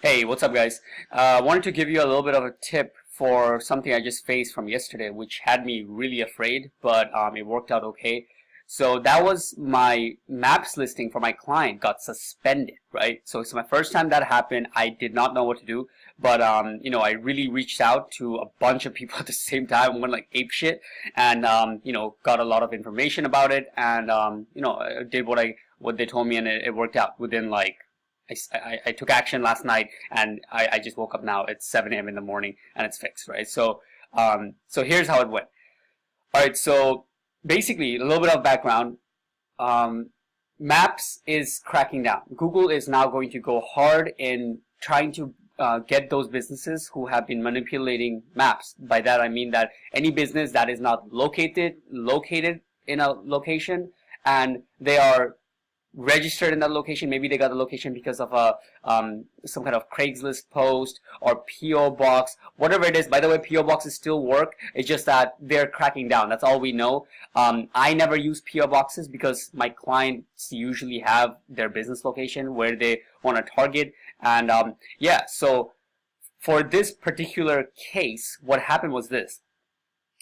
Hey, what's up, guys? Wanted to give you a little bit of a tip for something I just faced from yesterday, which had me really afraid, but it worked out okay. So that was my Maps listing for my client got suspended, right? So it's my first time that happened. I did not know what to do, but I really reached out to a bunch of people at the same time, went like ape shit, and got a lot of information about it, and I did what they told me, and it worked out within like. I took action last night, and I just woke up now. It's 7 a.m. in the morning, and it's fixed, right? So here's how it went. All right, so basically, a little bit of background. Maps is cracking down. Google is now going to go hard in trying to get those businesses who have been manipulating maps. By that, I mean that any business that is not located in a location, and they are registered in that location. Maybe they got the location because of a some kind of Craigslist post or PO box, whatever it is. By the way, PO boxes still work. It's just that they're cracking down. That's all we know. I never use PO boxes because my clients usually have their business location where they want to target. And so for this particular case, what happened was this.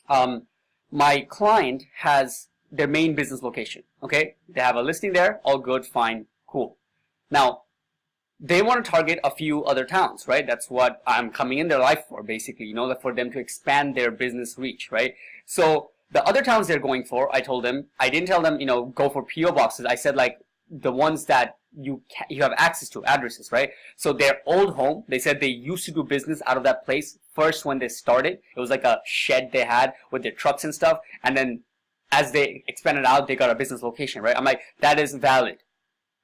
My client has their main business location. Okay, they have a listing there, all good, fine, cool. Now, they want to target a few other towns, right? That's what I'm coming in their life for, basically, for them to expand their business reach, right? So the other towns they're going for, I told them, I didn't tell them, go for PO boxes. I said like the ones that you have access to, addresses, right? So their old home, they said they used to do business out of that place first when they started. It was like a shed they had with their trucks and stuff, and then as they expanded out, they got a business location, right? I'm like, that is valid.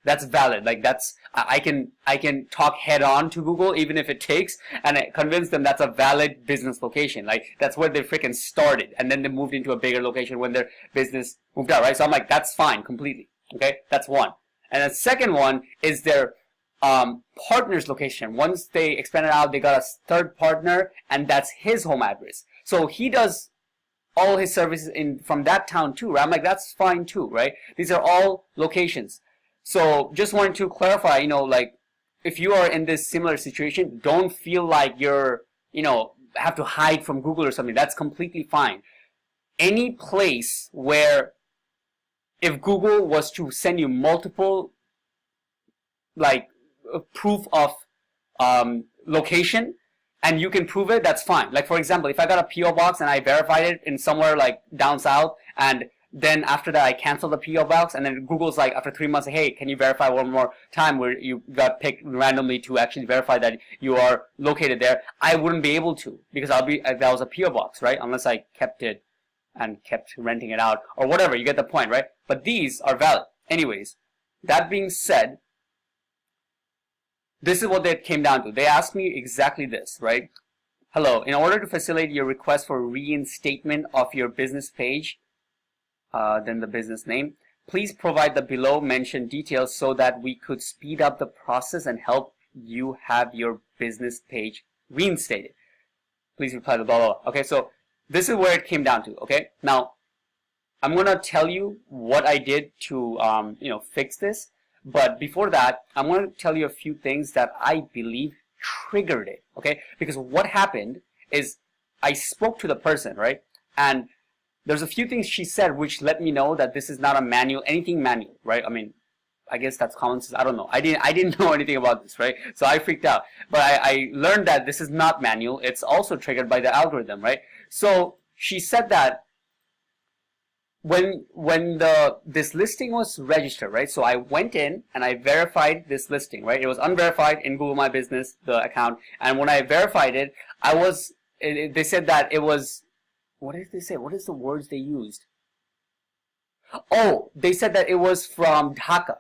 That's valid. Like I can talk head on to Google, even if it takes, and I convince them that's a valid business location. Like that's where they freaking started, and then they moved into a bigger location when their business moved out, right? So I'm like, that's fine, completely. Okay, that's one. And the second one is their partner's location. Once they expanded out, they got a third partner, and that's his home address. So he does all his services from that town too, right? I'm like, that's fine too, right? These are all locations. So just wanted to clarify, like if you are in this similar situation, don't feel like you're, have to hide from Google or something. That's completely fine. Any place where if Google was to send you multiple like proof of location, and you can prove it, that's fine. Like for example, if I got a PO box and I verified it in somewhere like down south, and then after that I cancel the PO box, and then Google's like after 3 months, hey, can you verify one more time, where you got picked randomly to actually verify that you are located there, I wouldn't be able to, because that was a PO box, right? Unless I kept it and kept renting it out or whatever. You get the point, right? But these are valid. Anyways, that being said, this is what they came down to. They asked me exactly this, right? Hello, in order to facilitate your request for reinstatement of your business page, then the business name, please provide the below mentioned details so that we could speed up the process and help you have your business page reinstated. Please reply to blah, blah, blah. Okay, so this is where it came down to, okay? Now, I'm going to tell you what I did to, fix this. But before that, I'm going to tell you a few things that I believe triggered it, okay? Because what happened is I spoke to the person, right? And there's a few things she said which let me know that this is not anything manual, right? I mean, I guess that's common sense. I don't know. I didn't know anything about this, right? So I freaked out. But I learned that this is not manual. It's also triggered by the algorithm, right? So she said that when this listing was registered, right? So I went in and I verified this listing, right? It was unverified in Google My Business, the account. And when I verified it, they said that it was, what did they say? What is the words they used? Oh, they said that it was from Dhaka,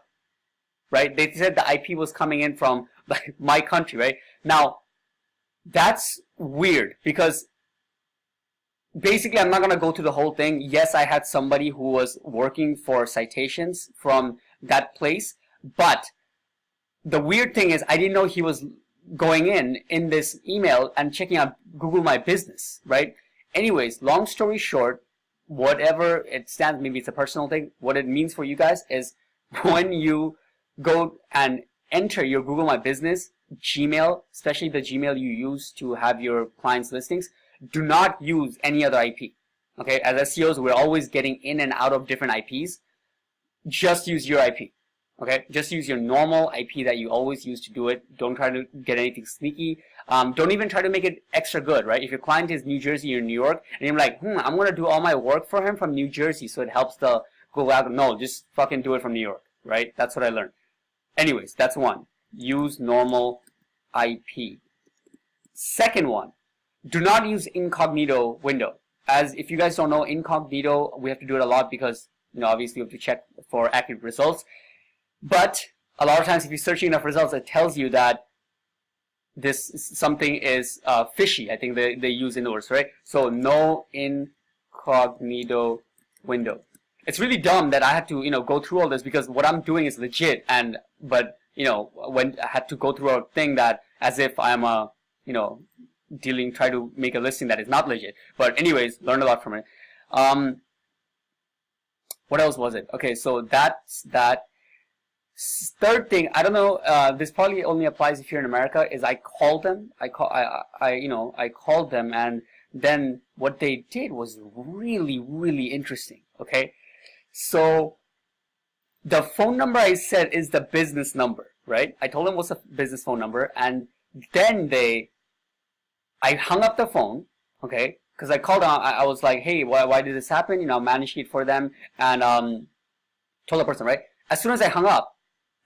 right? They said the IP was coming in from like my country, right? Now, that's weird because basically, I'm not going to go through the whole thing. Yes, I had somebody who was working for citations from that place, but the weird thing is I didn't know he was going in this email and checking out Google My Business, right? Anyways, long story short, whatever it stands, maybe it's a personal thing, what it means for you guys is when you go and enter your Google My Business, Gmail, especially the Gmail you use to have your clients' listings, do not use any other IP. Okay, as SEOs, we're always getting in and out of different IPs. Just use your IP. Okay, just use your normal IP that you always use to do it. Don't try to get anything sneaky. Don't even try to make it extra good, right? If your client is New Jersey or New York, and you're like, I'm going to do all my work for him from New Jersey, so it helps the Google algorithm. No, just fucking do it from New York, right? That's what I learned. Anyways, that's one. Use normal IP. Second one, do not use incognito window. As if you guys don't know, incognito, we have to do it a lot because, obviously you have to check for accurate results. But a lot of times if you're searching enough results, it tells you that something is fishy. I think they use in the words, right? So no incognito window. It's really dumb that I had to, go through all this because what I'm doing is legit, but when I had to go through a thing that as if I'm try to make a listing that is not legit. But anyways, learned a lot from it. What else was it? Okay, so that's that. Third thing, I don't know, this probably only applies if you're in America, is I called them. I called them, and then what they did was really, really interesting. Okay, so the phone number I said is the business number, right? I told them what's the business phone number, and then I hung up the phone, okay, because I called on. I was like, hey, why did this happen? I'm managing it for them, and told the person, right? As soon as I hung up,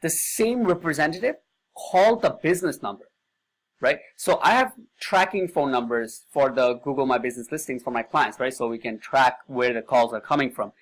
the same representative called the business number, right? So I have tracking phone numbers for the Google My Business listings for my clients, right? So we can track where the calls are coming from.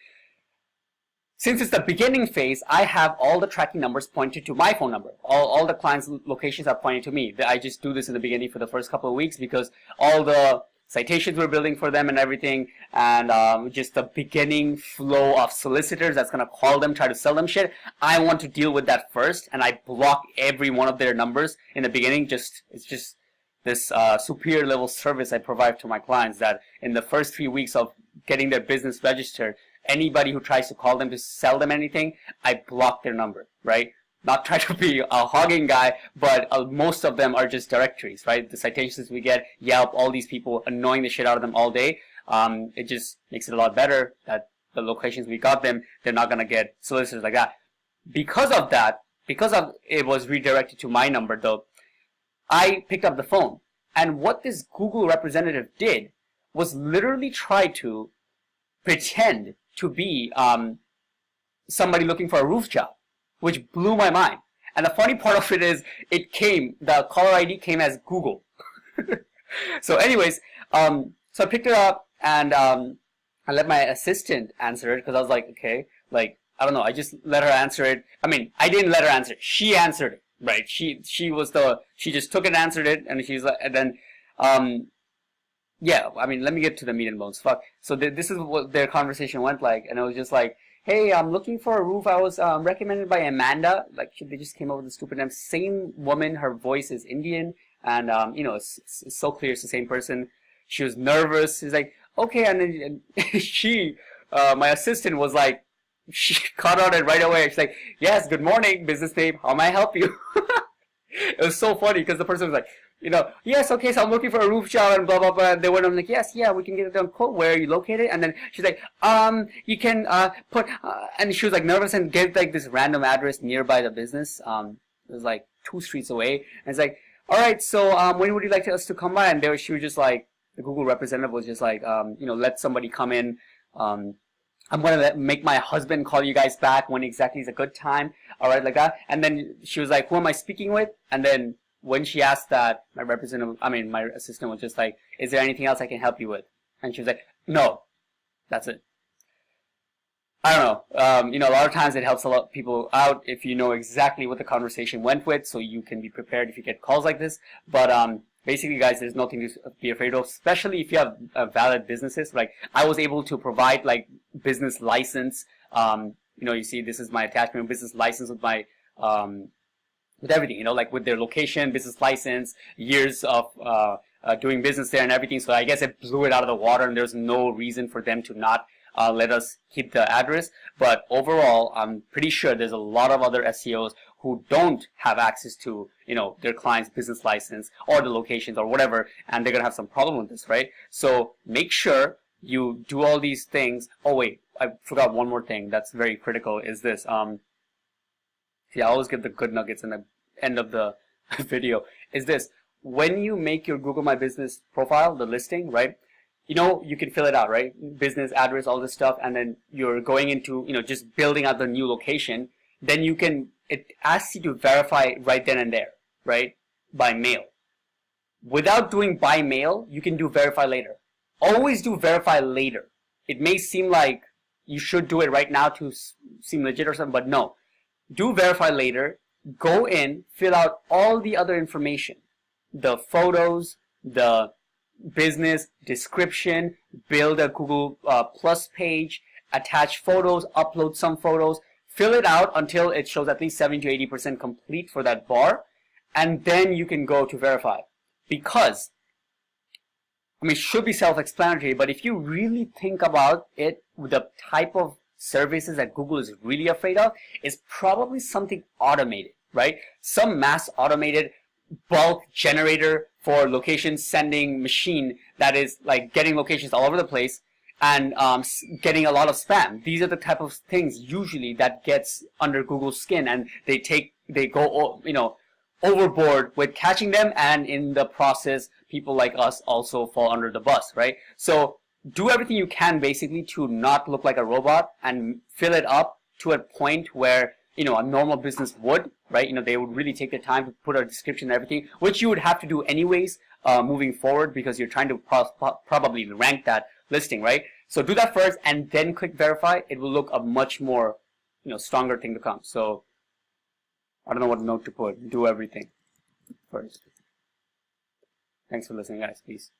Since it's the beginning phase, I have all the tracking numbers pointed to my phone number. All the clients' locations are pointing to me. I just do this in the beginning for the first couple of weeks because all the citations we're building for them and everything, and just the beginning flow of solicitors that's going to call them, try to sell them shit. I want to deal with that first, and I block every one of their numbers in the beginning. It's just this superior level service I provide to my clients that in the first 3 weeks of getting their business registered, anybody who tries to call them to sell them anything, I block their number, right? Not try to be a hogging guy, but most of them are just directories, right? The citations we get, Yelp, all these people annoying the shit out of them all day. It just makes it a lot better that the locations we got them, they're not going to get solicitors like that. Because of it was redirected to my number though, I picked up the phone. And what this Google representative did was literally try to pretend to be somebody looking for a roof job, which blew my mind. And the funny part of it is, the caller ID came as Google. So anyways, so I picked it up and I let my assistant answer it because I was like, okay, I don't know, I just let her answer it. I mean, I didn't let her answer it. She answered it, right? She just took it and answered it, and she's like, and then, yeah, I mean, let me get to the meat and bones. Fuck. So this is what their conversation went like, and it was just like, hey, I'm looking for a roof. I was recommended by Amanda. They just came up with a stupid name. Same woman. Her voice is Indian, and it's so clear it's the same person. She was nervous. She's like, okay, and then my assistant was like, she caught on it right away. She's like, yes, good morning, business name. How may I help you? It was so funny because the person was like, yes, okay, so I'm looking for a roof job and blah, blah, blah. They went on like, yes, yeah, we can get it done. Quote, where are you located? And then she's like, you can put, and she was like nervous and gave like this random address nearby the business. It was like 2 streets away. And it's like, all right, so when would you like us to come by? And she was just like, the Google representative was just like, let somebody come in. I'm going to make my husband call you guys back when exactly is a good time. All right, like that. And then she was like, who am I speaking with? And then when she asked that, my assistant was just like, is there anything else I can help you with? And she was like, no, that's it. I don't know. A lot of times it helps a lot of people out if you know exactly what the conversation went with, so you can be prepared if you get calls like this. But basically, guys, there's nothing to be afraid of, especially if you have valid businesses. Like, I was able to provide like business license. You see, this is my attachment, business license with my with everything, like with their location, business license, years of doing business there and everything. So I guess it blew it out of the water, and there's no reason for them to not let us keep the address. But overall, I'm pretty sure there's a lot of other SEOs who don't have access to, their client's business license or the locations or whatever, and they're gonna have some problem with this, right? So make sure you do all these things. Oh wait, I forgot one more thing that's very critical is this. See, I always get the good nuggets in the end of the video. Is this, when you make your Google My Business profile, the listing, right? You can fill it out, right? Business address, all this stuff, and then you're going into, just building out the new location. Then it asks you to verify right then and there, right? By mail. Without doing by mail, you can do verify later. Always do verify later. It may seem like you should do it right now to seem legit or something, but no. Do verify later. Go in, fill out all the other information. The photos, the business description, build a Google Plus page, attach photos, upload some photos, fill it out until it shows at least 70 to 80% complete for that bar, and then you can go to verify. Because, it should be self-explanatory, but if you really think about it, the type of services that Google is really afraid of is probably something automated, right? Some mass automated bulk generator for location sending machine that is like getting locations all over the place and getting a lot of spam. These are the type of things usually that gets under Google's skin, and they go overboard with catching them, and in the process people like us also fall under the bus, right? So do everything you can basically to not look like a robot and fill it up to a point where a normal business would, right? They would really take the time to put a description and everything, which you would have to do anyways moving forward, because you're trying to probably rank that listing, right? So do that first and then click verify. It will look a much more stronger thing to come. So I don't know what note to put. Do everything first. Thanks for listening, guys. Peace.